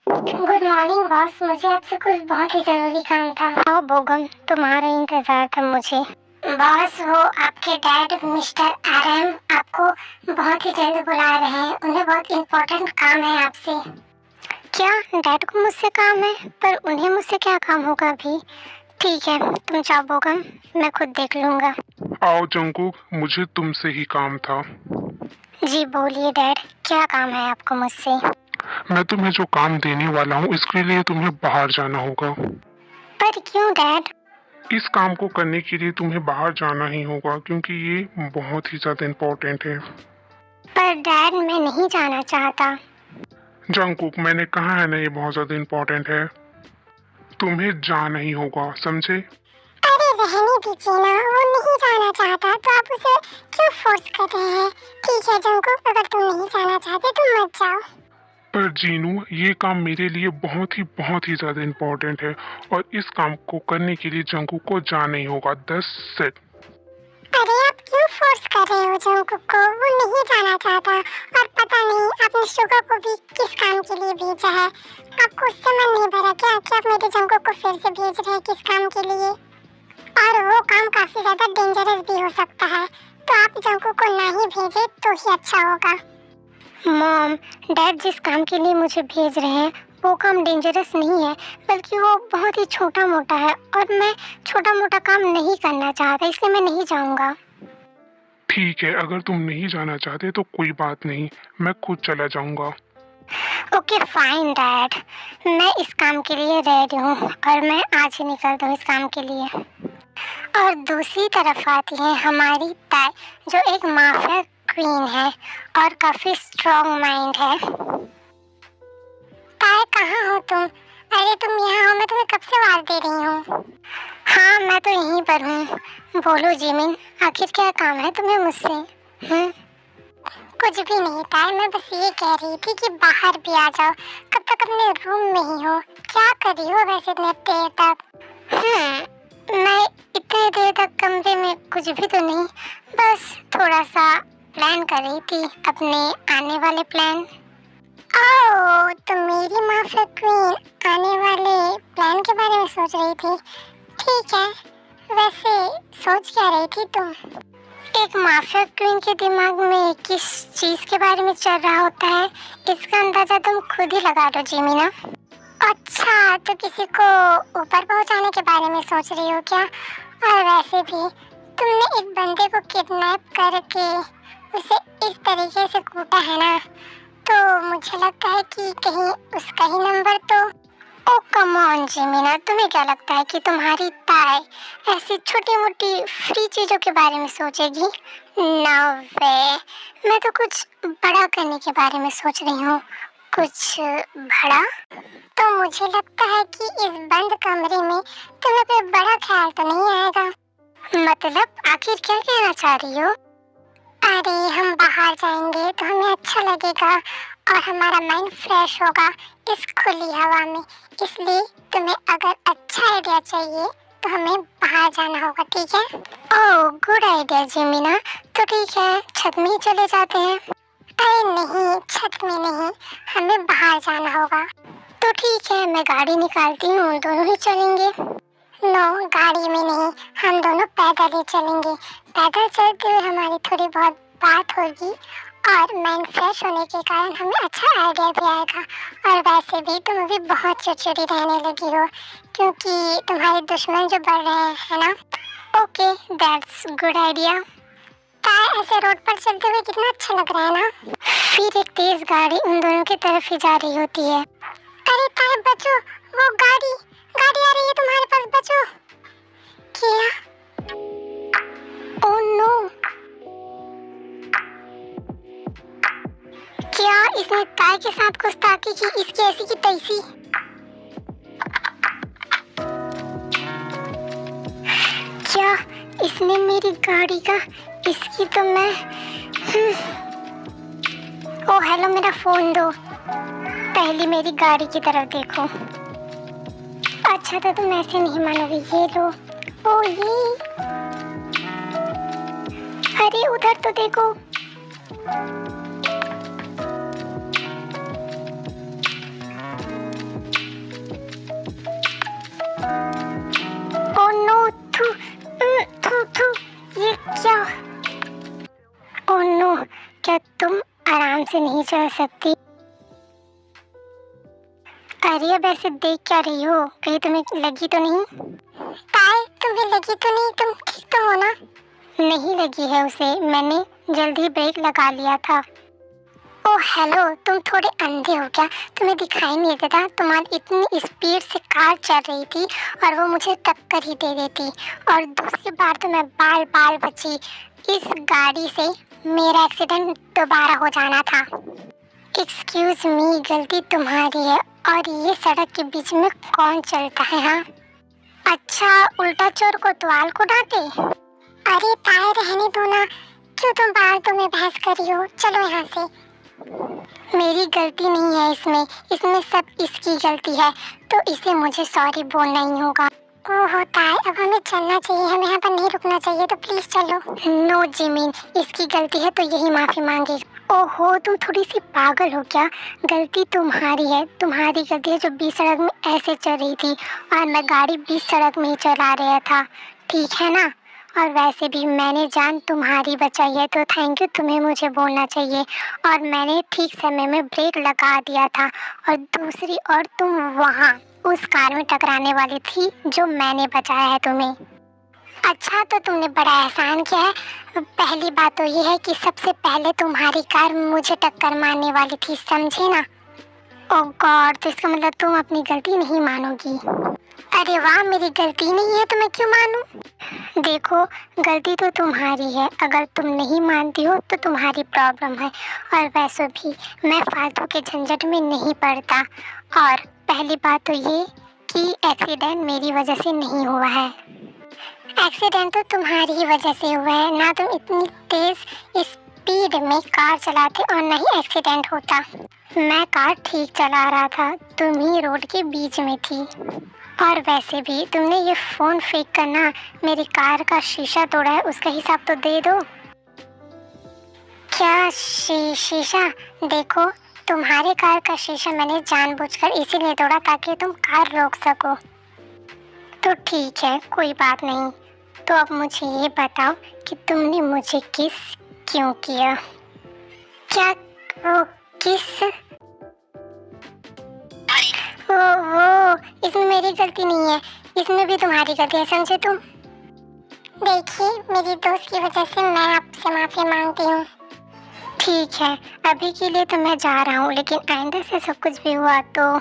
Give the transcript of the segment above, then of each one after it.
Good morning boss, मुझे आपसे कुछ बहुत ही जरूरी काम था। हाँ बोगम, तुम्हारा इंतजार था मुझे। बॉस, वो आपके डैड मिस्टर आरएम आपको बहुत ही जल्द बुला रहे हैं। उन्हें बहुत इम्पोर्टेंट काम है आपसे। क्या डैड को मुझसे काम है? पर उन्हें मुझसे क्या काम होगा अभी? ठीक है, तुम जाओ बोगम, मैं खुद देख लूंगा। आओ जंकुक, मुझे तुमसे ही काम था। जी बोलिए डैड, क्या काम है आपको मुझसे? मैं तुम्हें जो काम देने वाला हूँ इसके लिए तुम्हें बाहर जाना होगा। पर क्यों डैड? इस काम को करने के लिए तुम्हें बाहर जाना ही होगा क्योंकि ये बहुत ही ज्यादा इम्पोर्टेंट है। पर डैड, मैं नहीं जाना चाहता। जंकुक, मैंने कहा है ना ये बहुत ज्यादा इम्पोर्टेंट है। तुम्हें जाना ही होगा, समझे? अरे रहने दीजिए ना, वो नहीं जाना चाहता तो आप उसे क्यों फोर्स कर रहे हैं? ठीक है जंकुक, अगर तुम नहीं जाना चाहते तो मत जाओ। पर जीनू, ये काम मेरे लिए बहुत ही ज्यादा इम्पोर्टेंट है और इस काम को करने के लिए जंकुक को जाना ही होगा। 10 सेट। अरे आप क्यों फोर्स कर रहे हो जंकुक को? वो नहीं जाना चाहता। और पता नहीं आपने शुगा को भी किस काम के लिए भेजा है। आपको उससे मन नहीं भरा क्या कि आप मेरे जंकुक को फिर से भेज रहे हैं किस काम के लिए? और वो काम काफी ज्यादा डेंजरस भी हो सकता है, तो आप जंकुक को ना ही भेजे तो ही अच्छा होगा। मॉम, डैड जिस काम के लिए मुझे भेज रहे हैं वो काम डेंजरस नहीं है, बल्कि वो बहुत ही छोटा मोटा है और मैं छोटा मोटा काम नहीं करना चाहता, इसलिए मैं नहीं जाऊंगा। ठीक है, अगर तुम नहीं जाना चाहते तो कोई बात नहीं, मैं खुद चला जाऊंगा। ओके फाइन डैड, मैं इस काम के लिए रेडी हूँ और मैं आज ही निकलता हूँ इस काम के लिए। और दूसरी तरफ आती है हमारी ताई, जो एक माफिया क्वीन है और काफी स्ट्रॉन्ग माइंड है। ताई, कहाँ हो तुम? अरे तुम यहाँ हो, मैं तुम्हें कब से आवाज दे रही हूँ। हाँ मैं तो यहीं पर हूँ। बोलो जिमिन, आखिर क्या काम है तुम्हें मुझसे? कुछ भी नहीं ताई, मैं बस ये कह रही थी कि बाहर भी आ जाओ। कब तक अपने रूम में ही हो? क्या कर रही हो वैसे इतने देर तक? मैं इतने देर तक कमरे में कुछ भी तो नहीं, बस थोड़ा सा प्लान कर रही थी, अपने आने वाले प्लान। ओह, तो मेरी माफिया क्वीन आने वाले प्लान के बारे में सोच रही थी। ठीक है, वैसे सोच क्या रही थी तुम? एक माफिया क्वीन के दिमाग में किस चीज के बारे में चल रहा होता है, इसका अंदाजा तुम खुद ही लगा लो जिमिना। अच्छा, तो किसी को ऊपर पहुंचाने के बारे में सोच रही हो क्या? और वैसे भी तुमने एक बंदे को किडनैप करके उसे इस तरीके से कूटा है ना, तो मुझे लगता है कि कहीं उसका ही नंबर तो। ओ कम ऑन जिमिना, तुम्हें क्या लगता है कि तुम्हारी ताई ऐसी छोटी मोटी फ्री चीजों के बारे में सोचेगी? नो वे, मैं तो कुछ बड़ा करने के बारे में सोच रही हूँ। कुछ बड़ा? तो मुझे लगता है कि इस बंद कमरे में तुम्हें कोई बड़ा ख्याल तो नहीं आएगा। मतलब आखिर क्या कहना चाह रही हो? अरे हम बाहर जाएंगे तो हमें अच्छा लगेगा और हमारा माइंड फ्रेश होगा इस खुली हवा में। इसलिए तुम्हें अगर अच्छा आइडिया चाहिए तो हमें बाहर जाना होगा, ठीक है? ओह गुड आइडिया जिमिना, तो ठीक है छत में ही चले जाते हैं। अरे नहीं, छत में नहीं, हमें बाहर जाना होगा। तो ठीक है, मैं गाड़ी निकालती हूँ, दोनों ही चलेंगे। नो, गाड़ी में नहीं, हम दोनों पैदल ही चलेंगे। पैदल चलते हुए हमारी थोड़ी बहुत बात होगी और माइंड फ्रेश होने के कारण हमें अच्छा आइडिया भी आएगा। और वैसे भी तुम अभी बहुत चिड़चिड़ी रहने लगी हो क्योंकि तुम्हारे दुश्मन जो बढ़ रहे हैं ना। Okay, that's good idea. ताई, ऐसे रोड पर चलते हुए कितना अच्छा लग रहा है ना। फिर एक तेज गाड़ी उन दोनों की तरफ ही जा रही होती है। अरे ताई बचो, वो गाड़ी गाड़ी आ रही है तुम्हारे पास, बचो। क्या? ओह नो, क्या इसने ताई के साथ गुस्ताखी की? इसकी ऐसी की तैसी। क्या इसने मेरी गाड़ी का? इसकी तो मैं ओ हेलो, मेरा फोन दो, पहले मेरी गाड़ी की तरफ देखो। अच्छा तो तुम ऐसे नहीं मानोगे, ये लो। ओ ये, अरे उधर तो देखो। से नहीं चल सकती। अरे अब ऐसे देख क्या रही हो, कहीं तुम्हें लगी तो नहीं? ताई तुम्हें लगी तो नहीं? तुम ठीक तो हो ना? नहीं लगी है उसे, मैंने जल्दी ब्रेक लगा लिया था। ओह हेलो, तुम थोड़े अंधे हो क्या? तुम्हें दिखाई नहीं देता? तुम्हारी इतनी स्पीड से कार चल रही थी और वो मुझे टक्कर ही दे देती, और दूसरी बार तो मैं बाल बाल बची। इस गाड़ी से मेरा एक्सीडेंट दोबारा हो जाना था। एक्सक्यूज मी, गलती तुम्हारी है। और ये सड़क के बीच में कौन चलता है? हाँ अच्छा, उल्टा चोर कोतवाल को डांटे। अरे ताए रहने दो ना, क्यों तुम बाहर में बहस कर रही हो? चलो यहाँ से। मेरी गलती नहीं है इसमें सब इसकी गलती है, तो इसे मुझे सॉरी बोलना ही होगा। ओह ताई, अब हमें चलना चाहिए, हमें यहाँ पर नहीं रुकना चाहिए, तो प्लीज चलो। नो जिमिन, इसकी गलती है तो यही माफी मांगे। ओहो, तुम थोड़ी सी पागल हो क्या? गलती तुम्हारी है, तुम्हारी गलती है जो बीच सड़क में ऐसे चल रही थी और मैं गाड़ी बीच सड़क में ही चला रहा था, ठीक है ना? और वैसे भी मैंने जान तुम्हारी बचाई है, तो थैंक यू, तुम्हें मुझे बोलना चाहिए। और मैंने ठीक समय में ब्रेक लगा दिया था। और दूसरी और तुम वहाँ उस कार में टकराने वाली थी जो मैंने बचाया है तुम्हें। अच्छा, तो तुमने बड़ा एहसान किया है। पहली बात तो ये है कि सबसे पहले तुम्हारी कार मुझे टक्कर मारने वाली थी, समझे ना? ओह गॉड, तो इसका मतलब तुम अपनी गलती नहीं मानोगी। अरे वाह, मेरी गलती नहीं है तो मैं क्यों मानूं? देखो, गलती तो तुम्हारी है, अगर तुम नहीं मानती हो तो तुम्हारी प्रॉब्लम है। और वैसे भी मैं फालतू के झंझट में नहीं पड़ता। और पहली बात तो ये कि एक्सीडेंट मेरी वजह से नहीं हुआ है। एक्सीडेंट तो तुम्हारी ही वजह से हुआ है ना, तुम इतनी तेज स्पीड में कार चलाते और ना ही एक्सीडेंट होता। मैं कार ठीक चला रहा था, तुम ही रोड के बीच में थी। और वैसे भी तुमने ये फोन फेंक कर ना मेरी कार का शीशा तोड़ा है, उसका हिसाब तो दे दो। क्या शीशा? देखो, तुम्हारे कार का शीशा मैंने जानबूझकर इसीलिए तोड़ा ताकि तुम कार रोक सको। तो ठीक है, कोई बात नहीं। तो अब मुझे ये बताओ कि तुमने मुझे किस क्यों किया? क्या वो किस? वो इसमें मेरी गलती नहीं है, इसमें भी तुम्हारी गलती है, समझे तुम? देखिए, मेरी दोस्त की वजह से मैं आपसे माफी मांगती हूँ। ठीक है, अभी के लिए तो मैं जा रहा हूँ, लेकिन आइंदा से सब कुछ भी हुआ तो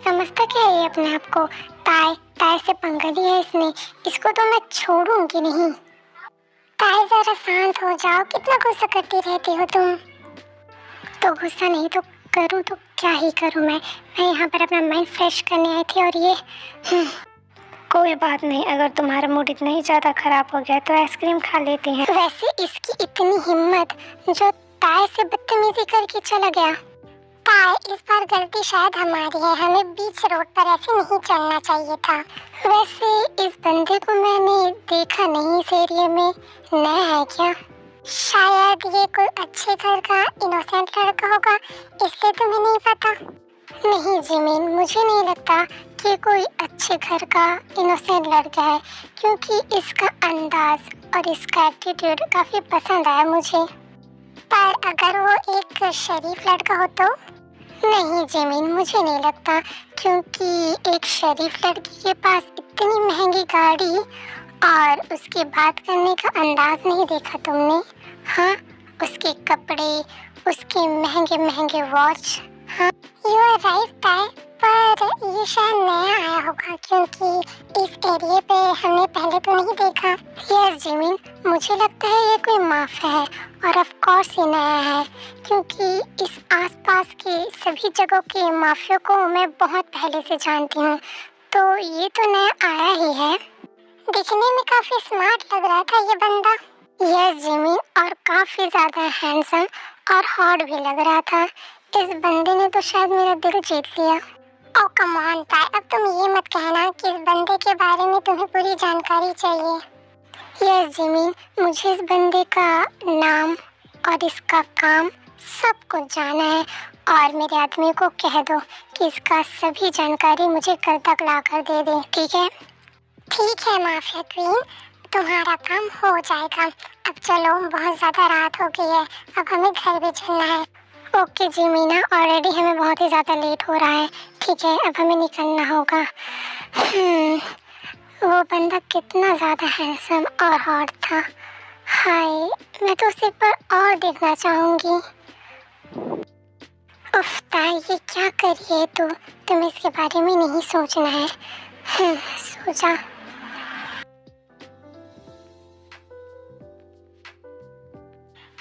समझता क्या है ये अपने आप को? ताई से पंगा लिया है इसने, इसको तो मैं छोड़ूंगी नहीं। ताई जरा शांत हो जाओ, कितना गुस्सा करती रहती हो तुम? तो गुस्सा नहीं तो करूं तो क्या ही करूं मैं यहाँ पर अपना माइंड फ्रेश करने आई थी। और ये कोई बात नहीं, अगर तुम्हारा मूड इतना ही ज़्यादा खराब हो गया तो आइसक्रीम खा लेते हैं। वैसे इसकी इतनी हिम्मत जो ताई से बदतमीजी करके चला गया। ताई, इस बार गलती शायद हमारी है, हमें बीच रोड पर ऐसे नहीं चलना चाहिए था। वैसे इस बंदे को मैंने देखा नहीं, इस एरिया में नया है क्या? शायद ये कोई अच्छे घर का इनोसेंट लड़का होगा, इसलिए तुम्हें नहीं पता। नहीं जिमिन, मुझे नहीं लगता कि कोई अच्छे घर का इनोसेंट लड़का है, क्योंकि इसका अंदाज और इसका एटीट्यूड काफी पसंद आया मुझे। पर अगर वो एक शरीफ लड़का हो तो? नहीं जिमिन, मुझे नहीं लगता, क्योंकि एक शरीफ लड़की के पास इतनी महंगी गाड़ी और उसके बात करने का अंदाज नहीं देखा तुमने? हाँ, उसके कपड़े, उसके महंगे महंगे वॉच। हाँ, यू आर राइट ताई, पर ये शायद नया आया होगा, क्योंकि इस एरिया पे हमने पहले तो नहीं देखा। यस जिमिन, मुझे लगता है ये कोई माफिया है, और ऑफ कोर्स ये नया है, क्योंकि इस आसपास के सभी जगहों के माफिया को मैं बहुत पहले से जानती हूँ, तो ये तो नया आया ही है। दिखने में काफी स्मार्ट लग रहा था ये बंदा। यस जिमिन, और काफी ज्यादा हैंडसम और हॉट भी लग रहा था। इस बंदे ने तो शायद मेरा दिल जीत लिया। ओह कम ऑन ताई, अब तुम ये मत कहना कि इस बंदे के बारे में तुम्हें पूरी जानकारी चाहिए। यस जिमिन, मुझे इस बंदे का नाम और इसका काम सब कुछ जाना है, और मेरे आदमी को कह दो कि इसका सभी जानकारी मुझे कल तक ला कर दे दे, ठीक है? ठीक है माफिया क्वीन, तुम्हारा काम हो जाएगा। अब चलो, बहुत ज्यादा रात हो गई है, अब हमें घर भी चलना है। ओके जी मीना, ऑलरेडी हमें बहुत ही ज्यादा लेट हो रहा है। ठीक है, अब हमें निकलना होगा। वो बंदा कितना ज्यादा हैंडसम और हॉट था। हाय, मैं तो उसे एक बार और देखना चाहूंगी। उफ ताई, ये क्या करी है तू? तुम्हें इसके बारे में नहीं सोचना है। सोचा।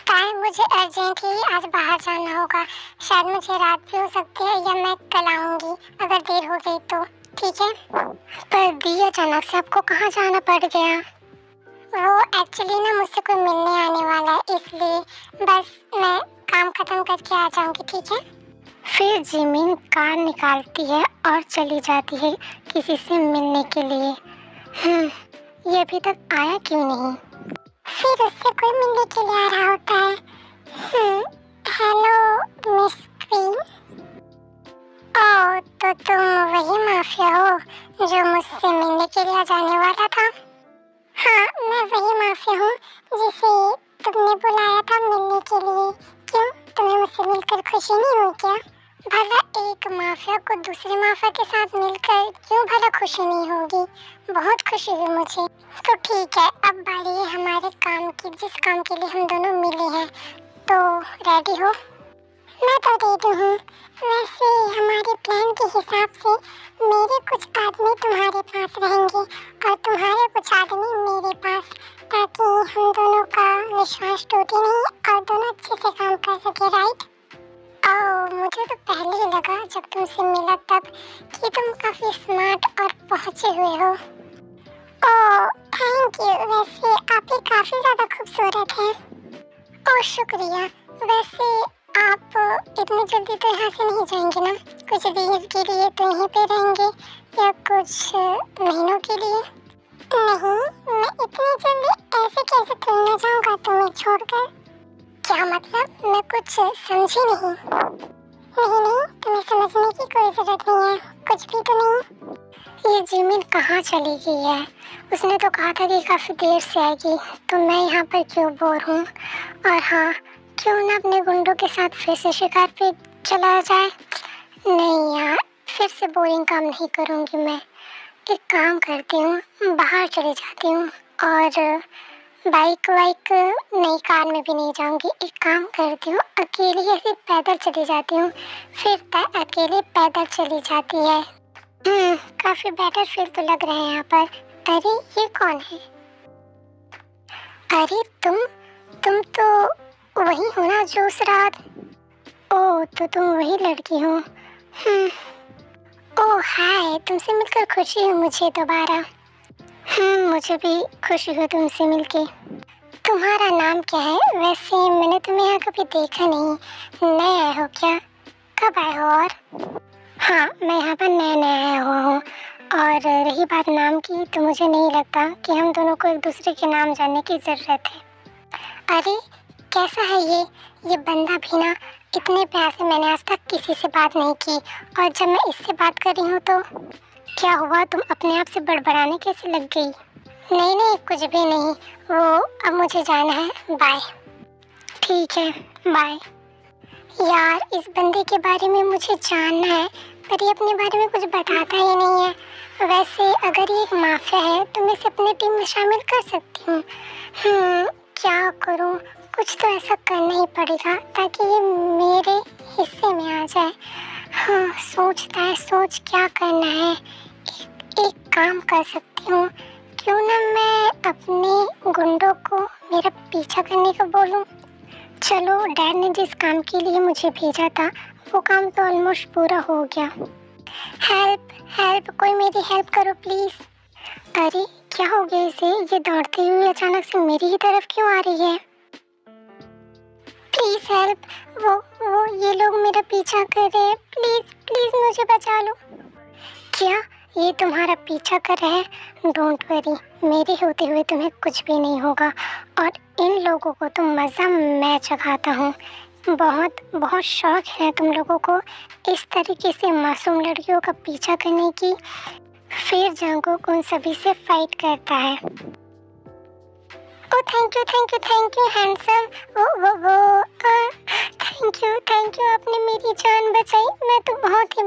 ताई, मुझे अर्जेंटली आज बाहर जाना होगा। शायद मुझे रात भी हो सकती है या मैं कल आऊंगी अगर देर हो गई तो। ठीक है? पर दी, अचानक से आपको कहाँ जाना पड़ गया? वो एक्चुअली ना मुझसे कोई मिलने आने वाला है, इसलिए बस मैं काम खत्म करके आ जाऊंगी। ठीक है? फिर जिमिन कार निकालती है और चली जाती है किसी से मिलने के लिए। ये अभी तक आया क्यों नहीं? फिर उससे कोई मिलने के लिए आ रहा होता है। Hello miss queen. ओह, तो तुम वही माफिया हो जो मुझसे मिलने के लिए जाने वाला था? हाँ, मैं वही माफिया हूँ जिसे तुमने बुलाया था मिलने के लिए। क्यों, तुम्हें मुझसे मिलकर खुशी नहीं हुई क्या? भला एक माफिया को दूसरे माफिया के साथ मिलकर क्यों भला खुशी नहीं होगी? बहुत खुशी हुई मुझे। तो ठीक है, अब बारी है हमारे काम की, जिस काम के लिए हम दोनों मिले हैं। तो रेडी हो? मैं तो रेडी हूँ। वैसे हमारे प्लान के हिसाब से मेरे कुछ आदमी तुम्हारे पास रहेंगे और तुम्हारे कुछ आदमी मेरे पास, ताकि हम दोनों का विश्वास टूटे नहीं और दोनों अच्छे से काम कर सके। राइट? ओह, मुझे तो पहले ही लगा जब तुमसे मिला तब कि तुम काफी स्मार्ट और पहुंचे हुए हो। ओह थैंक यू, वैसे आप ही काफी ज्यादा खूबसूरत हैं। ओह शुक्रिया। वैसे आप इतनी जल्दी तो यहाँ से नहीं जाएंगे ना? कुछ देर के लिए तो यहीं पे रहेंगे या कुछ महीनों के लिए? नहीं, मैं इतनी जल्दी ऐसे कैसे करना चाहूँगा तुम्हें छोड़कर। क्या मतलब? मैं कुछ समझी नहीं। नहीं, तुम्हें समझने की कोई जरूरत नहीं है, कुछ भी तो नहीं। ये जिमिन कहाँ चली गई है? उसने तो कहा था कि काफी देर से आएगी, तो मैं यहाँ पर क्यों बोर हूँ? और हाँ, क्यों ना अपने गुंडों के साथ फिर से शिकार पे चला जाए? नहीं यार, फिर से बोरिंग काम नहीं करूँगी मैं। एक काम करती हूँ, बाहर चली जाती हूँ और बाइक नई कार में भी नहीं जाऊंगी। एक काम करती हूँ, अकेली ऐसे पैदल चली जाती हूँ। फिर तय अकेले पैदल चली जाती है। काफी बेटर फील तो लग रहा है यहाँ पर। अरे ये कौन है? अरे तुम तो वही हो ना जो उस रात? ओह, तो तुम वही लड़की हो। ओह हाय, तुमसे मिलकर खुशी हुई मुझे दोबारा। मुझे भी खुशी हुई तुमसे मिलके। तुम्हारा नाम क्या है? वैसे मैंने तुम्हें यहाँ कभी देखा नहीं। नए आए हो क्या? कब आए हो? और हाँ, मैं यहाँ पर नया आया हुआ हूँ। और रही बात नाम की, तो मुझे नहीं लगता कि हम दोनों को एक दूसरे के नाम जानने की ज़रूरत है। अरे कैसा है ये बंदा भी ना, इतने प्यार से मैंने आज तक किसी से बात नहीं की, और जब मैं इससे बात कर रही हूँ तो क्या हुआ? तुम अपने आप से बड़बड़ाने कैसे लग गई? नहीं, कुछ भी नहीं। वो अब मुझे जाना है, बाय। ठीक है, बाय। यार, इस बंदे के बारे में मुझे जानना है, पर ये अपने बारे में कुछ बताता ही नहीं है। वैसे अगर ये एक माफिया है तो मैं इसे अपनी टीम में शामिल कर सकती हूँ। क्या करूँ? कुछ तो ऐसा करना ही पड़ेगा ताकि ये मेरे हिस्से में आ जाए। हाँ, सोचता है, सोच क्या करना है। एक काम कर सकती हूँ, क्यों ना मैं अपने गुंडों को मेरा पीछा करने को बोलूँ। चलो, डैड ने जिस काम के लिए मुझे भेजा था वो काम तो ऑलमोस्ट पूरा हो गया। हेल्प, कोई मेरी हेल्प करो प्लीज। अरे क्या हो गया इसे? ये दौड़ती हुई अचानक से मेरी ही तरफ क्यों आ रही है? प्लीज हेल्प, वो ये लोग मेरा पीछा कर रहे हैं। प्लीज मुझे बचा लो। क्या ये तुम्हारा पीछा कर रहे हैं? डोंट वरी, मेरे होते हुए तुम्हें कुछ भी नहीं होगा, और इन लोगों को तो मज़ा मैं चखाता हूँ। बहुत शौक है तुम लोगों को इस तरीके से मासूम लड़कियों का पीछा करने की। फिर जंगकुक उन सभी से फाइट करता है। ओ थैंक यू हैंडसम। वो थैंक यू, आपने मेरी जान बचाई। मैं तो बहुत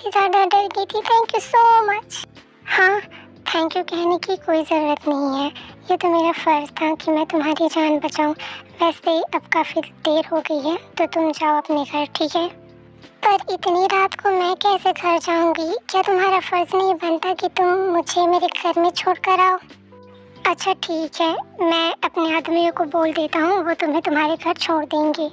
ही ज़्यादा डर गई थी। Thank you so much. हाँ, थैंक यू कहने की कोई ज़रूरत नहीं है, ये तो मेरा फ़र्ज़ था कि मैं तुम्हारी जान बचाऊं। वैसे अब काफ़ी देर हो गई है, तो तुम जाओ अपने घर, ठीक है? पर इतनी रात को मैं कैसे घर जाऊंगी? क्या तुम्हारा फ़र्ज़ नहीं बनता कि तुम मुझे मेरे घर में छोड़ कर आओ? अच्छा ठीक है, मैं अपने आदमियों को बोल देता हूँ, वो तुम्हें तुम्हारे घर छोड़ देंगे।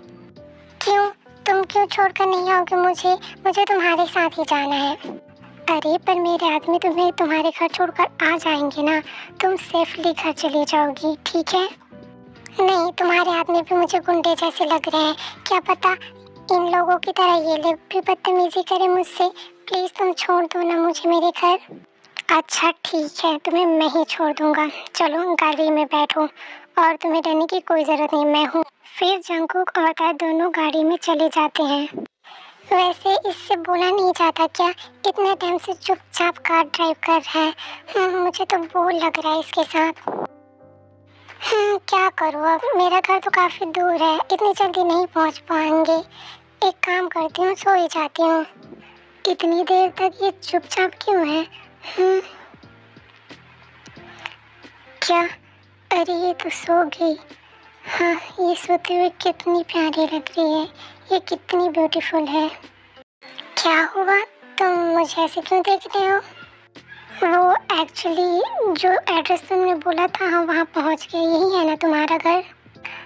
क्यों? तुम क्यों छोड़कर नहीं आओगे मुझे? मुझे तुम्हारे साथ ही जाना है। अरे पर मेरे आदमी तुम्हें तुम्हारे घर छोड़कर आ जाएंगे ना, तुम सेफली घर चली जाओगी, ठीक है? नहीं, तुम्हारे आदमी भी मुझे गुंडे जैसे लग रहे हैं। क्या पता इन लोगों की तरह ये लोग भी बदतमीजी करें मुझसे। प्लीज़ तुम छोड़ दो ना मुझे मेरे घर। अच्छा ठीक है, तुम्हें मैं ही छोड़ दूंगा। चलो गाड़ी में बैठो और तुम्हें डरने की कोई ज़रूरत नहीं, मैं हूँ। फिर जंगकुक और ताई दोनों गाड़ी में चले जाते हैं। वैसे इससे बोला नहीं जाता क्या? इतने टाइम से चुपचाप कार ड्राइव कर रहा है। मुझे तो बोर लग रहा है इसके साथ। क्या करूँ अब? मेरा घर तो काफ़ी दूर है, इतनी जल्दी नहीं पहुँच पाएंगे। एक काम करती हूँ, सो ही जाती हूँ। इतनी देर तक ये चुपचाप क्यों है? क्या? अरे ये तो सो गई। हाँ, ये सोते हुए कितनी प्यारी लग रही है, ये कितनी ब्यूटीफुल है। क्या हुआ? तुम मुझे ऐसे क्यों देख रहे हो? वो एक्चुअली जो एड्रेस तुमने बोला था हम वहाँ पहुँच गए। यही है ना तुम्हारा घर?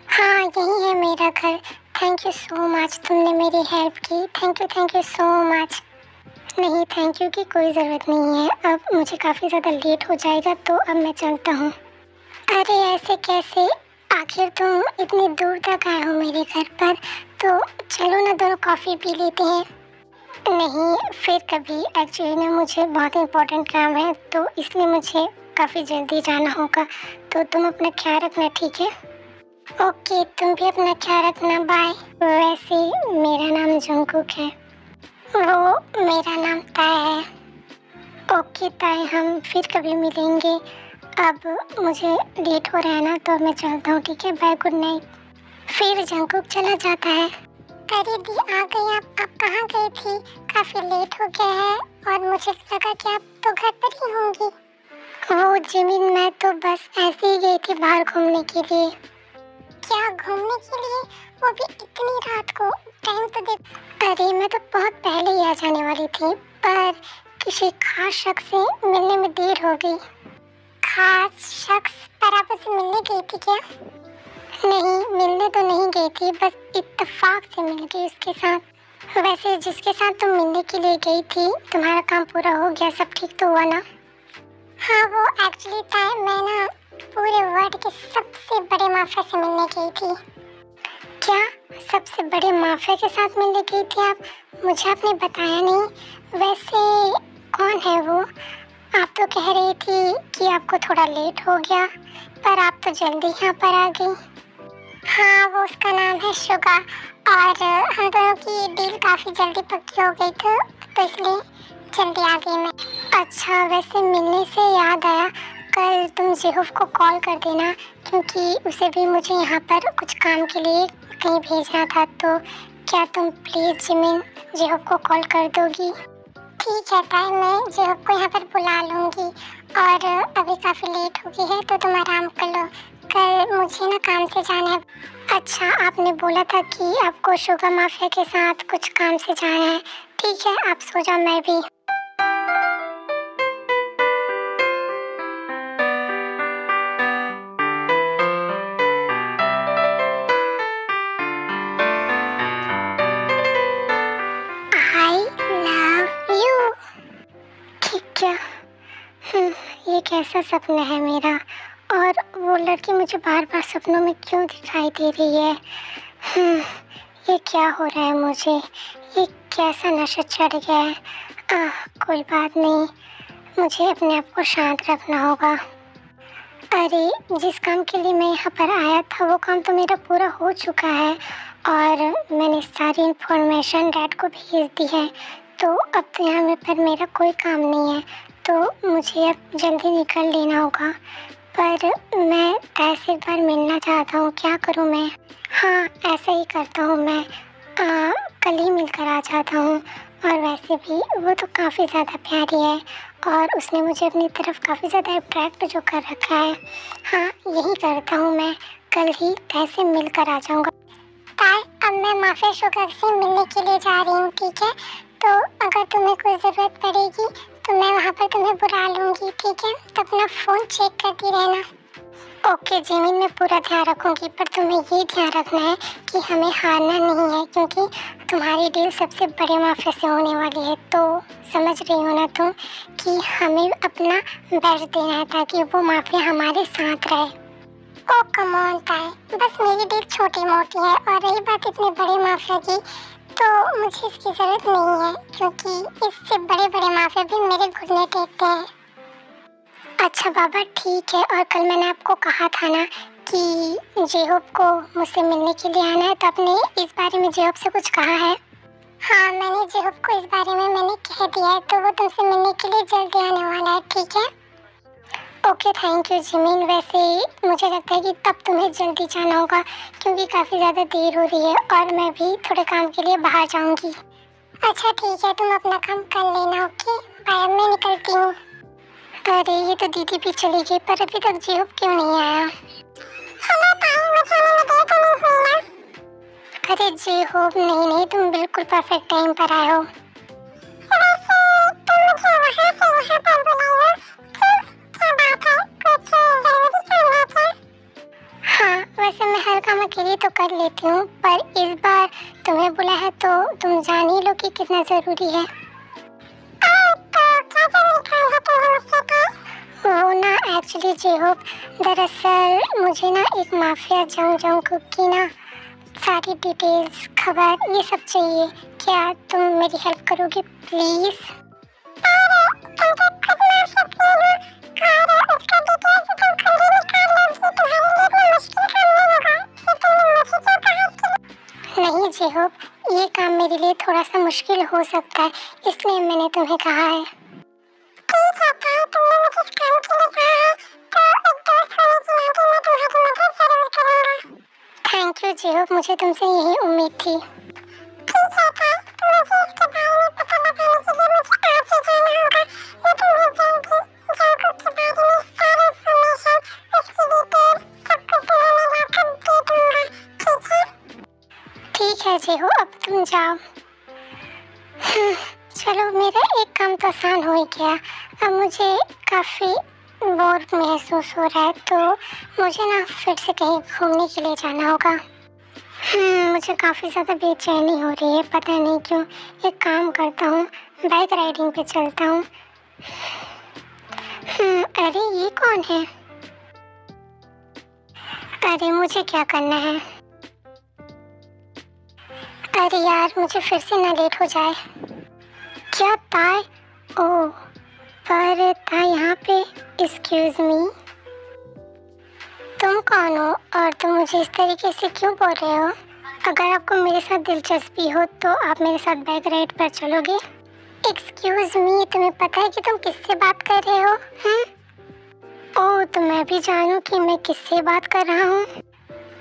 हाँ यही है मेरा घर। थैंक यू सो मच, तुमने मेरी हेल्प की। Thank you so much. नहीं, थैंक यू की कोई ज़रूरत नहीं है। अब मुझे काफ़ी ज़्यादा लेट हो जाएगा, तो अब मैं चलता हूँ। अरे ऐसे कैसे? आखिर तुम इतनी दूर तक आए हो मेरे घर पर, तो चलो ना दोनों कॉफ़ी पी लेते हैं। नहीं, फिर कभी। एक्चुअली ना मुझे बहुत इम्पोर्टेंट काम है, तो इसलिए मुझे काफ़ी जल्दी जाना होगा। तो तुम अपना ख्याल रखना, ठीक है? ओके, तुम भी अपना ख्याल रखना, बाय। वैसे मेरा नाम जंगकुक है। वो मेरा नाम ताय है। ओके ताय, हम फिर कभी मिलेंगे। अब मुझे लेट हो रहा है ना, तो मैं चलता हूँ, ठीक है? Bye, good night. फिर जंगकुक चला जाता है। अरे दी आ गई आप कहाँ गई थी? काफ़ी लेट हो गया है और मुझे लगा कि आप तो घर पर ही होंगी। वो जिमिन, मैं तो बस ऐसे ही गई थी बाहर घूमने के लिए। क्या घूमने के लिए? वो भी इतनी रात को? टाइम तो देख। अरे मैं तो बहुत पहले ही आ जाने वाली थी, पर किसी खास शख्स से मिलने में देर हो गई। खास शख्स? पर आप उसे मिलने गई थी क्या? नहीं, मिलने तो नहीं गई थी, बस इत्तेफाक से मिल गई उसके साथ। वैसे जिसके साथ तुम मिलने के लिए गई थी, तुम्हारा काम पूरा हो गया? सब ठीक तो हुआ ना? हाँ, वो एक्चुअली था, मैं ना पूरे वर्ल्ड के सबसे बड़े माफिया से मिलने गई थी। क्या? सबसे बड़े माफिया के साथ मिलने गई थी आप? मुझे आपने बताया नहीं। वैसे कौन है वो? आप तो कह रही थी कि आपको थोड़ा लेट हो गया, पर आप तो जल्दी यहाँ पर आ गई। हाँ, वो उसका नाम है शुगा, और हम दोनों की डील काफ़ी जल्दी पक्की हो गई थी, तो इसलिए जल्दी आ गई मैं। अच्छा, वैसे मिलने से याद आया, कल तुम जेहूफ को कॉल कर देना, क्योंकि उसे भी मुझे यहाँ पर कुछ काम के लिए कहीं भेजना था। तो क्या तुम प्लीज़ जिमिन जेहूफ को कॉल कर दोगी? ठीक है ताई, मैं जेहूफ को यहाँ पर बुला लूँगी। और अभी काफ़ी लेट हो गई है, तो तुम आराम कर लो, कल मुझे ना काम से जाना है। अच्छा, आपने बोला था कि आपको शुगर माफिया के साथ कुछ काम से जाना है। ठीक है, आप सो जाओ, मैं भी। I love you. ठीक है। ये कैसा सपना है मेरा, और वो लड़की मुझे बार बार सपनों में क्यों दिखाई दे रही है? ये क्या हो रहा है मुझे? ये कैसा नशा चढ़ गया है? कोई बात नहीं, मुझे अपने आप को शांत रखना होगा। अरे जिस काम के लिए मैं यहाँ पर आया था, वो काम तो मेरा पूरा हो चुका है, और मैंने सारी इन्फॉर्मेशन डैड को भेज दी है। तो अब तो यहाँ पर मेरा कोई काम नहीं है, तो मुझे अब जल्दी निकल लेना होगा। पर मैं ताई से एक बार मिलना चाहता हूँ, क्या करूँ मैं? हाँ, ऐसा ही करता हूँ मैं। कल ही मिलकर आ जाता हूँ। और वैसे भी वो तो काफ़ी ज़्यादा प्यारी है और उसने मुझे अपनी तरफ काफ़ी ज़्यादा अट्रैक्ट जो कर रखा है। हाँ, यही करता हूँ मैं, कल ही ताई से मिलकर आ जाऊँगा। ताई, अब मैं माफिया शुगर से मिलने के लिए जा रही हूँ, ठीक है? तो अगर तुम्हें कोई ज़रूरत पड़ेगी तो मैं वहाँ पर तुम्हें बुला लूँगी, ठीक है? तो अपना फ़ोन चेक करती रहना। ओके जिमिन, मैं पूरा ध्यान रखूँगी, पर तुम्हें ये ध्यान रखना है कि हमें हारना नहीं है, क्योंकि तुम्हारी डील सबसे बड़े माफिया से होने वाली है। तो समझ रही हो ना तुम कि हमें अपना बेस्ट देना है ताकि वो माफिया हमारे साथ रहे। ओ कम ऑन ताई, बस मेरी डील छोटी मोटी है, और रही बात इतने बड़े माफिया की, तो मुझे इसकी ज़रूरत नहीं है, क्योंकि इससे बड़े बड़े माफिया भी मेरे घुटने टेकते हैं। अच्छा बाबा, ठीक है। और कल मैंने आपको कहा था ना कि जेहोब को मुझसे मिलने के लिए आना है, तो आपने इस बारे में जेहोब से कुछ कहा है? हाँ, मैंने जेहोब को इस बारे में कह दिया है, तो वो तुमसे मिलने के लिए जल्दी आने वाला है, ठीक है? Okay, thank you Jimin. वैसे मुझे लगता है कि तब तुम्हें जल्दी जाना होगा, क्योंकि काफ़ी ज़्यादा देर हो रही है और मैं भी थोड़े काम के लिए बाहर जाऊंगी। अच्छा ठीक है, तुम अपना काम कर लेना। ओके बाय, मैं निकलती हूँ। अरे ये तो दीदी भी चली गई, पर अभी तक जेहोब क्यों नहीं आया? हेलो ताई, मुझे आने में देर तो नहीं हुई ना? अरे जेहोब, नहीं, तुम बिल्कुल परफेक्ट टाइम पर आए हो। वैसे तुम मुझे वहाँ से यहाँ पर बुलाया, क्यों? क्या बात है? कुछ ज़रूरी काम है क्या? हाँ, वैसे मैं हर काम अकेले तो कर लेती हूँ, पर इस बार तुम्हें बुलाया है तो तुम जान ही लो कि कितना ज़रूरी है। वो ना एक्चुअली जेहोब, दरअसल मुझे ना एक माफिया जंगकुक की ना सारी डिटेल्स, खबर, ये सब चाहिए। क्या तुम मेरी हेल्प करोगे प्लीज? नहीं जेहोब, ये काम मेरे लिए थोड़ा सा मुश्किल हो सकता है, इसलिए मैंने तुम्हें कहा है। थैंक यू जेहोब, मुझे तुमसे यही उम्मीद थी। ठीक है जेहोब, अब तुम जाओ। चलो, मेरा एक काम तो आसान हो ही गया। अब मुझे काफ़ी बोर महसूस हो रहा है, तो मुझे ना फिर से कहीं घूमने के लिए जाना होगा। मुझे काफ़ी ज़्यादा बेचैनी हो रही है, पता नहीं क्यों। एक काम करता हूँ, बाइक राइडिंग पे चलता हूँ। अरे ये कौन है? अरे मुझे क्या करना है? अरे यार, मुझे फिर से ना लेट हो जाए। क्या ताई? ओह, पर ताई यहाँ पे। एक्सक्यूज मी, तुम कौन हो और तुम मुझे इस तरीके से क्यों बोल रहे हो? अगर आपको मेरे साथ दिलचस्पी हो तो आप मेरे साथ बाइक राइड पर चलोगे? एक्सक्यूज मी, तुम्हें पता है कि तुम किससे बात कर रहे हो? ओह, तो मैं भी जानूं कि मैं किससे बात कर रहा हूँ।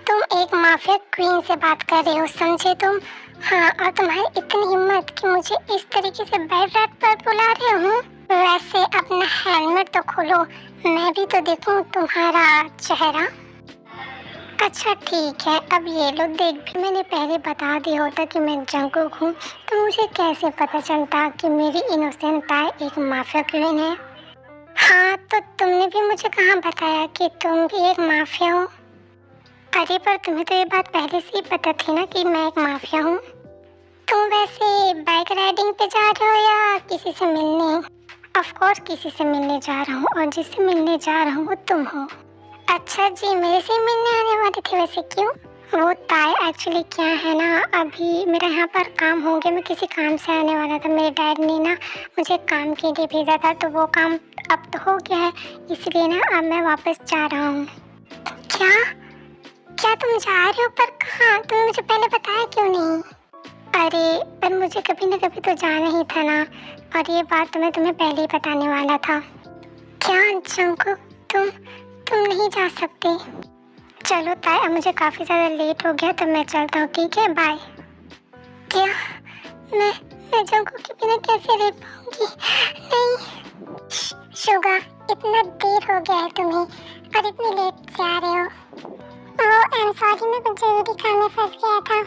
तुम एक माफिया क्वीन से बात कर रहे हो, समझे तुम? हाँ, और तुम्हारी इतनी हिम्मत कि मुझे इस तरीके से बाइक राइड पर बुला रहे हो? वैसे अपना हेलमेट तो खोलो, मैं भी तो देखूं तुम्हारा चेहरा। अच्छा ठीक है, अब ये लो देख, भी मैंने पहले बता दिया होता कि मैं जंगकुक हूँ, तो मुझे कैसे पता चलता कि मेरी इनोसेंट ताई एक माफिया क्वीन है? हाँ, तो तुमने भी मुझे कहाँ बताया कि तुम भी एक माफिया हो? अरे पर तुम्हें तो ये बात पहले से ही पता थी ना कि मैं एक माफिया हूँ। तुम वैसे बाइक राइडिंग पे जा रहे हो या किसी से मिलने? ऑफ कोर्स किसी से मिलने जा रहा हूँ, और जिससे मिलने जा रहा हूँ वो तुम हो। अच्छा जी, मेरे से मिलने आने वाले थे? वैसे क्यों? वो ताई एक्चुअली क्या है ना, अभी मेरा यहाँ पर काम हो गया, मैं किसी काम से आने वाला था। मेरे डैड ने ना मुझे काम के लिए भेजा था, तो वो काम अब तो हो गया है, इसलिए ना अब मैं वापस जा रहा हूँ। क्या तुम जा रहे हो? पर कहाँ? तुमने मुझे पहले बताया क्यों नहीं? अरे पर मुझे कभी ना कभी तो जाना ही था ना, और ये बात तो मैं तुम्हें पहले ही बताने वाला था। क्या जंगकुक, तुम नहीं जा सकते। चलो ताई, अब मुझे काफ़ी ज़्यादा लेट हो गया तो मैं चलता हूँ, ठीक है, बाय। क्या? मैं जंगू के बिना कैसे रह पाऊंगी? नहीं। शुगा, इतना देर हो गया है तुम्हें और इतनी लेट से आ रहे हो। ओह, आई एम सॉरी, मैं कुछ जरूरी काम में फंस गया था।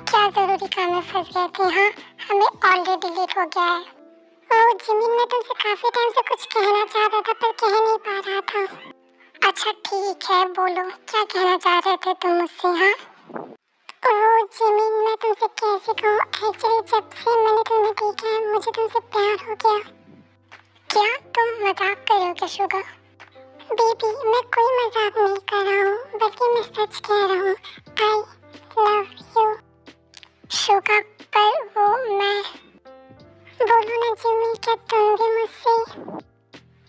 क्या जरूरी काम में फंस गए थे? हाँ, हमें ऑलरेडी लेट हो गया है। ओह जिमिन, मैं तुमसे काफी टाइम से कुछ कहना चाह रहा था पर कह नहीं पा रहा था। अच्छा ठीक है, बोलो क्या कहना चाह रहे थे तुम मुझसे? हाँ ओह जिमिन, मैं तुमसे कैसे कहूँ, एक्चुअली जब से मैंने तुम्हें देखा है मुझे तुमसे प्यार हो गया। क्या तुम मजाक कर रहे हो क्या शुगा? बेबी, मैं कोई मजाक नहीं कर रहा हूँ, बल्कि मैं सच कह रहा हूँ। I love you Suga. पर वो मैं बोलो ना जिमी, क्या तुम भी मुझसे?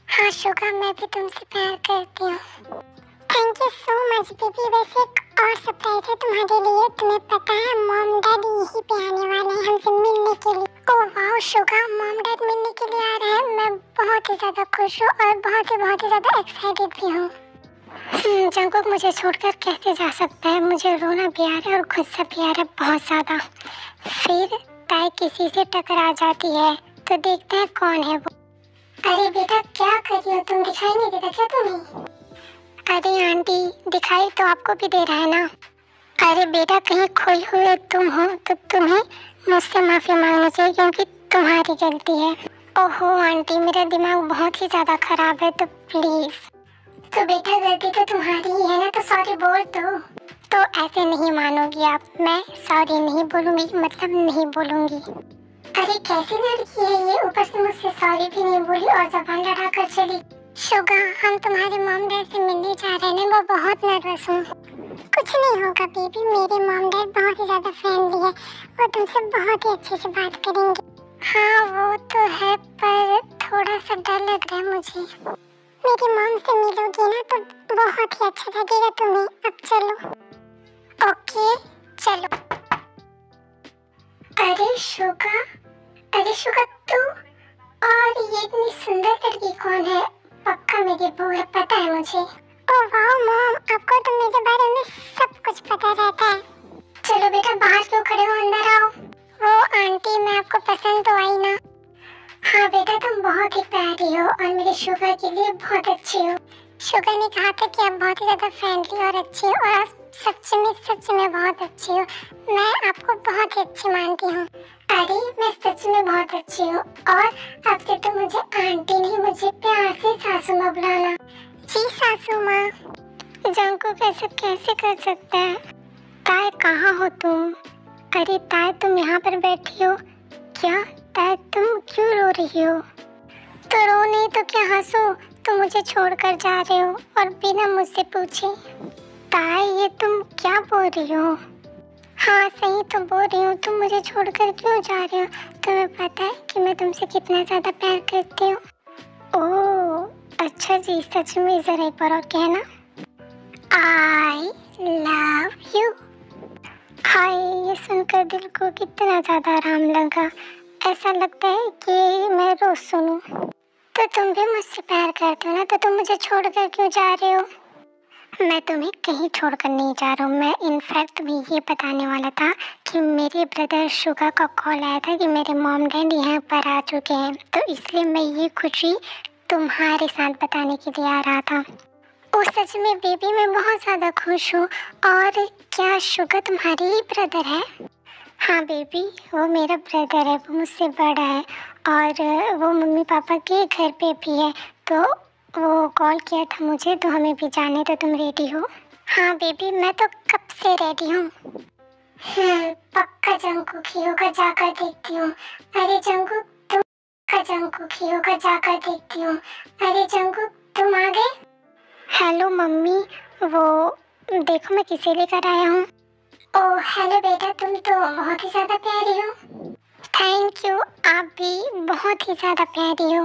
हाँ शुगा, मैं भी तुमसे प्यार करती हूँ। Thank you so much baby. वैसे एक और सरप्राइज है तुम्हारे लिए। तुम्हें पता है मॉम डैड यहीं पे आने वाले हैं हमसे मिलने के लिए। ओह वाह शुगा, मॉम डैड मिलने के लिए आ रहे हैं। मैं बहुत ही ज़्यादा खुश हूँ और बहुत ही ज़्यादा एक्साइटेड भी हूँ। जंगकुक मुझे छोड़कर कैसे जा सकता है? मुझे रोना भी आ रहा है और गुस्सा भी आ रहा है बहुत ज़्यादा। फिर ताई किसी से टकरा जाती है तो देखते हैं कौन है वो। अरे बेटा, क्या कर रही हो तुम? दिखाई नहीं देता क्या तुम्हें? अरे आंटी, दिखाई तो आपको भी दे रहा है ना। अरे बेटा, कहीं खोए हुए तुम हो तो तुम्हें मुझसे माफ़ी मांगनी चाहिए क्योंकि तुम्हारी गलती है। ओहो आंटी, मेरा दिमाग बहुत ही ज़्यादा ख़राब है, तो प्लीज़। तो बेटा गलती तो तुम्हारी ही है ना, तो सॉरी बोल दो। तो ऐसे नहीं मानोगी आप? मैं सॉरी नहीं बोलूँगी, मतलब नहीं बोलूँगी। अरे कैसी लड़की है ये, ऊपर से मुझसे सॉरी भी नहीं बोली और ज़बान लड़ा कर चली। शुगा, हम तुम्हारे मॉम डैड से मिलने जा रहे हैं, मैं बहुत नर्वस हूँ। कुछ नहीं होगा बेबी, मेरे मॉम डैड बहुत ही ज़्यादा फ्रेंडली है, वो तुमसे बहुत ही अच्छे से बात करेंगे। हाँ वो तो है, पर थोड़ा सा डर लग रहा है मुझे। मेरी मॉम से मिलोगी ना तो बहुत ही अच्छा लगेगा तुम्हें। अब चलो। ओके चलो। अरे शुगा तू, और ये इतनी सुंदर लड़की कौन है? पक्का मेरी बहू है, पता है मुझे। ओह वाह मॉम, आपको तो मेरे बारे में सब कुछ पता रहता है। चलो बेटा, बाहर क्यों खड़े हो, अंदर आओ। वो आंटी, मैं आपको पसंद तो आई ना? हाँ बेटा, तुम बहुत ही प्यारी हो और मेरे शुगा के लिए बहुत अच्छी हो। शुगा ने कहा था कि आप बहुत ही ज़्यादा फ्रेंडली और अच्छी हो और आप सच में बहुत अच्छी हो। मैं आपको बहुत ही अच्छी मानती हूँ। अरे मैं सच में बहुत अच्छी हूँ और अब से तो मुझे आंटी नहीं, मुझे प्यार से सासू माँ बुलाना। जी सासू माँ। जंगकुक ऐसा कैसे कर सकता है? ताई कहाँ हो तुम? अरे ताई, तुम यहाँ पर बैठी हो क्या? ताई तुम क्यों रो रही हो? तो रो नहीं तो क्या हंसो? तुम मुझे छोड़कर जा रहे हो और बिना मुझसे पूछे। ताई ये तुम क्या बोल रही हो? हाँ सही तो बोल रही हूँ, तुम मुझे छोड़कर क्यों जा रहे हो? तुम्हें पता है कि मैं तुमसे कितना ज़्यादा प्यार करती हूँ। ओह अच्छा जी, सच में ज़रा एक बार और कहना, आई लव यू। हाय, ये सुनकर दिल को कितना ज़्यादा आराम लगा। ऐसा लगता है कि मैं रोज़ सुनूं। तो तुम भी मुझसे प्यार करते हो ना, तो तुम मुझे छोड़कर क्यों जा रहे हो? मैं तुम्हें कहीं छोड़कर नहीं जा रहा हूँ। मैं इनफैक्ट तुम्हें ये बताने वाला था कि मेरे ब्रदर शुगा का कॉल आया था कि मेरे मॉम डैड यहाँ पर आ चुके हैं, तो इसलिए मैं ये खुशी तुम्हारे साथ बताने के लिए आ रहा था। ओ सच में बेबी, मैं बहुत ज़्यादा खुश हूँ। और क्या शुगा तुम्हारी ही ब्रदर है? हाँ बेबी, वो मेरा ब्रदर है, वो मुझसे बड़ा है और वो मम्मी पापा के घर पे भी है। तो वो कॉल किया था मुझे, तो हमें भी जाने। तो तुम रेडी हो? हाँ बेबी, मैं तो कब से रेडी हूँ। पक्का जंगकुक ही होगा, जाकर देखती हूँ। अरे जंगकुक तुम, पक्का जंगकुक ही होगा, जाकर देखती हूँ। अरे जंगकुक तुम आ गए? हेलो मम्मी, वो देखो मैं किसे लेकर आया हूँ। ओह हेलो बेटा, तुम तो बहुत ही ज़्यादा प्यारी हो। थैंक यू, आप भी बहुत ही ज़्यादा प्यारी हो।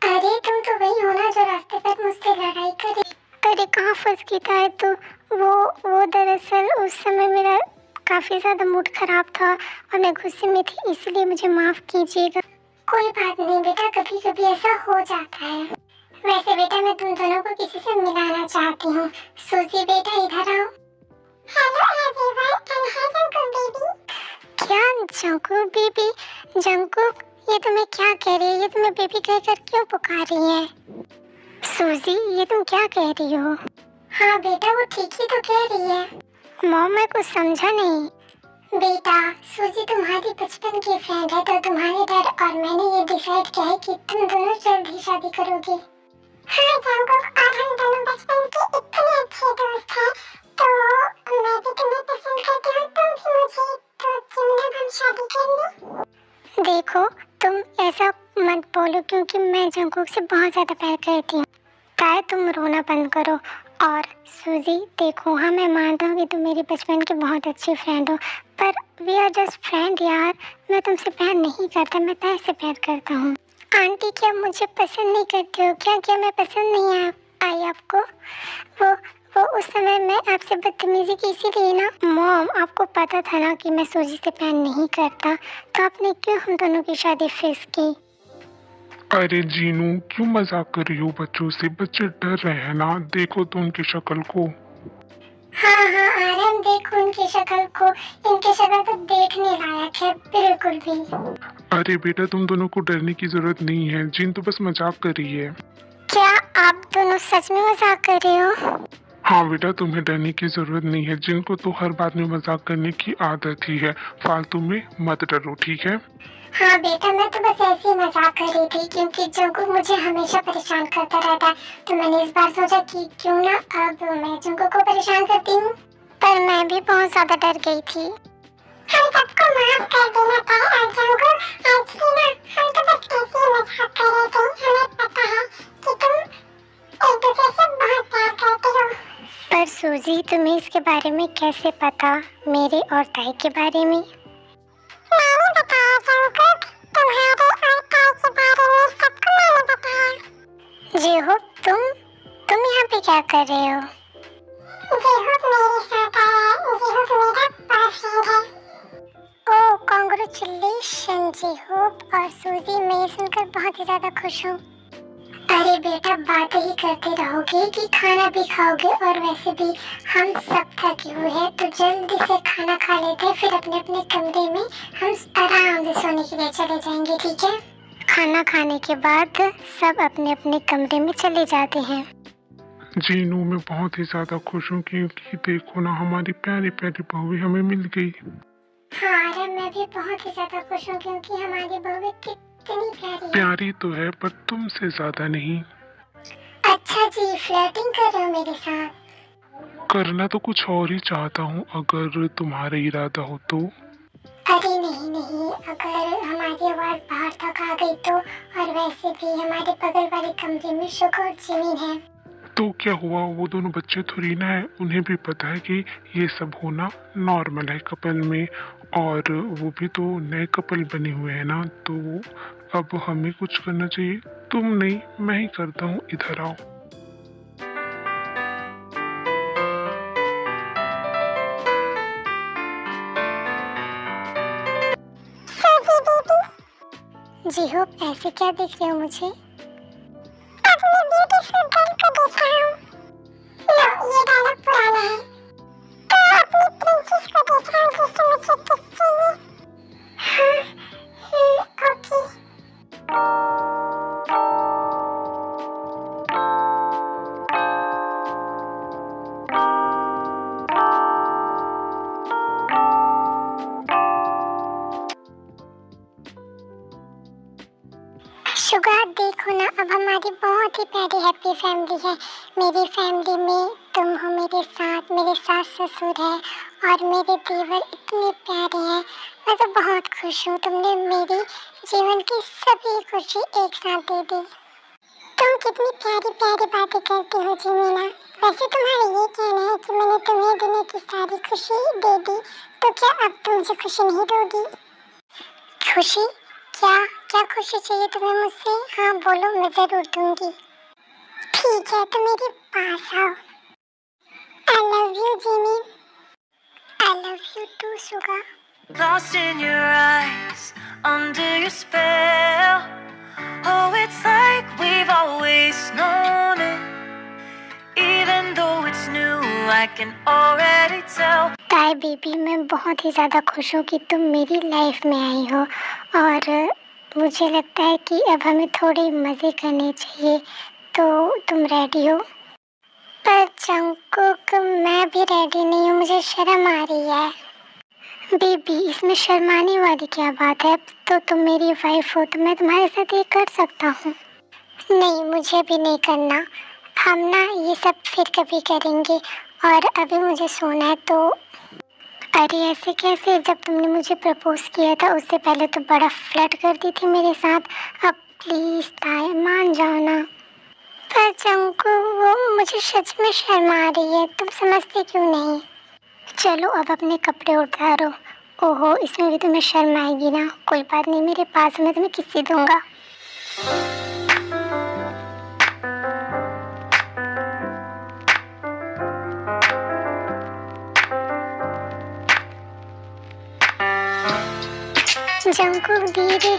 अरे तुम तो वही हो ना जो रास्ते पर मुझसे लड़ाई करी। अरे कहाँ फंस गई था? तो वो दरअसल उस समय मेरा काफ़ी ज़्यादा मूड ख़राब था और मैं गुस्से में थी, इसलिए मुझे माफ़ कीजिएगा। कोई बात नहीं बेटा, कभी कभी ऐसा हो जाता है। वैसे बेटा मैं तुम दोनों को किसी से मिलाना चाहती हूँ। सूजी बेटा इधर आओ। Hello everyone and hi Jungkook baby. क्या जंकुक बेबी? जंकुक ये तुम्हें क्या कह रही है? ये तुम्हें बेबी कहकर क्यों पुकार रही है? सूजी ये तुम क्या कह रही हो? हाँ बेटा वो ठीक ही तो कह रही है। मॉम मैं कुछ समझा नहीं। बेटा सूजी तुम्हारी बचपन की फ्रेंड है तो तुम्हारे डैड और मैंने ये डिसाइड किया है कि तुम दोनों जल्द ही शादी करोगे। हाँ जंकुक और हम दोनों बचपन के इतने अच्छे दोस्त हैं तो मैं भी तुम्हें पसंद करती हूँ तुम भी मुझे तो क्यों ना हम शादी कर लें। देखो तुम ऐसा मत बोलो क्योंकि मैं जंकुक से बहुत ज़्यादा प्यार करती हूँ। ताए तुम रोना बंद करो। और सूजी देखो हाँ मैं मानता हूँ कि तुम मेरी बचपन की बहुत अच्छी फ्रेंड हो पर वी आर जस्ट फ्रेंड यार। मैं तुमसे प्यार नहीं करता मैं ताए से प्यार करता हूँ। आंटी क्या मुझे पसंद नहीं करते हो क्या? क्या मैं पसंद नहीं आई आपको? वो उस समय मैं आपसे बदतमीजी की इसीलिए ना। मॉम आपको पता था ना कि मैं सूजी से प्यार नहीं करता तो आपने क्यों हम दोनों की शादी फिक्स की? अरे जीनू क्यों मजाक कर रही हो बच्चों से? बच्चे डर रहे हैं ना, देखो तो उनकी शक्ल को। हाँ आर्यन देखो उनकी शक्ल को। इनकी शक्ल तो देखने लायक है बिल्कुल भी। अरे बेटा तुम दोनों को डरने की जरूरत नहीं है, जीन तो बस मजाक कर रही है। क्या आप दोनों सच में मजाक कर रहे हो? हाँ बेटा तुम्हें डरने की जरूरत नहीं है, जिनको तो हर बात में मजाक करने की आदत ही है, फालतू में मत डरो ठीक है। हाँ बेटा मैं तो बस ऐसे ही मजाक कर रही थी क्योंकि जंकुक मुझे हमेशा परेशान करता रहता है तो मैंने इस बार सोचा कि क्यों ना अब मैं जंकुक को परेशान करती हूँ। पर मैं भी बहुत ज्यादा डर गई थी। हम सबको माफ कर देना था और जंकुक एक्चुअली ना हम तो बस ऐसे ही मजाक कर रहे थे। हमें पता है कि तुम एक दूसरे से बहुत प्यार करते हो। पर सूजी तुम्हें इसके बारे में कैसे पता? मेरे और ताई के बारे में? मैंने बताया जंकुक तुम्हारे और ताई के बारे में सबको मैंने बताया। जेहोप तुम यहाँ पे क्या कर रहे हो? जेहोप मेरे साथ आया है। जेहोप मेरा बॉयफ्रेंड है। ओह कांग्रेचुलेशन जेहोप और सूजी मैं ये सुनकर बहुत ही ज्यादा खुश हूँ। अरे बेटा बातें ही करते रहोगे कि खाना भी खाओगे और वैसे भी हम सब थके हुए हैं तो जल्दी से खाना खा लेते हैं फिर अपने अपने कमरे में हम आराम से सोने के लिए चले जाएंगे ठीक है? खाना खाने के बाद सब अपने अपने कमरे में चले जाते हैं। जीनू मैं बहुत ही ज्यादा खुश हूँ क्योंकि देखो ना हमारी प्यारी प्यारी बहू हमें मिल गई। हाँ अरे मैं भी बहुत ही ज्यादा खुश हूँ क्योंकि हमारी बहू कितनी प्यारी है। प्यारी तो है पर तुमसे ज्यादा नहीं। अच्छा जी फ्लर्टिंग कर रहे हो मेरे साथ? करना तो कुछ और ही चाहता हूँ अगर तुम्हारा इरादा हो तो। अरे नहीं अगर हमारी आवाज बाहर तक आ गई तो। और वैसे भी हमारे बगल वाले कमरे में शुगर और जिमिन है। तो क्या हुआ, वो दोनों बच्चे थोड़ी ना है, उन्हें भी पता है कि ये सब होना नॉर्मल है कपल में। और वो भी तो नए कपल बने हुए हैं ना, तो अब हमें कुछ करना चाहिए। तुम नहीं मैं ही करता हूँ, इधर आओ। जी होप ऐसे क्या देख रहे हो मुझे? अपने ब्यूटीफुल गर्ल को देख रहा हूँ। लो ये डायलॉग पुराना है। तो अपनी प्रिंसेस को देख रहा हूँ जिससे मुझे किस चाहिए। ओके। शुगर देखो ना अब हमारी बहुत ही प्यारी हैप्पी फैमिली है। मेरी फैमिली में तुम हो मेरे साथ, मेरे सास ससुर है और मेरे देवर इतने प्यारे हैं। मैं तो बहुत खुश हूँ, तुमने मेरी जीवन की सभी खुशी एक साथ दे दी। तुम कितनी प्यारी प्यारी बातें करती हो जीमिना। वैसे तुम्हारा ये कहना है कि मैंने तुम्हें दुनिया की सारी खुशी दे दी तो क्या अब तुम मुझे खुशी नहीं दोगी? खुशी? क्या क्या खुशी चाहिए तुम्हें मुझसे? हाँ बोलो मैं जरूर दूंगी। ठीक है तो मेरे पास आओ। I love you Jimmy. I love you too Suga. Lost in your eyes, under your spell. Oh, it's like we've always known it. Even though it's new, I can already tell. ताई baby, मैं बहुत ही ज़्यादा खुश हूँ कि तुम मेरी life में आई हो और मुझे लगता है कि अब हमें थोड़े मज़े करने चाहिए। तो तुम रेडी हो? पर जंगकुक, मैं भी रेडी नहीं हूँ, मुझे शर्म आ रही है। बेबी, इसमें शर्माने वाली क्या बात है? अब तो तुम मेरी वाइफ हो तो मैं तुम्हारे साथ ये कर सकता हूँ। नहीं, मुझे भी नहीं करना। हम ना ये सब फिर कभी करेंगे और अभी मुझे सोना है। तो अरे ऐसे कैसे? जब तुमने मुझे प्रपोज किया था उससे पहले तो बड़ा फ्लर्ट करती थी मेरे साथ। अब प्लीज़ ताई, मान जाओ ना। पर जंकु, वो मुझे सच में शर्म आ रही है, तुम समझते क्यों नहीं? चलो अब अपने कपड़े उतारो। ओहो, इसमें भी तुम्हें शर्म आएगी ना। कोई बात नहीं, मेरे पास मैं तुम्हें किसी दूंगा। जंकु धीरे।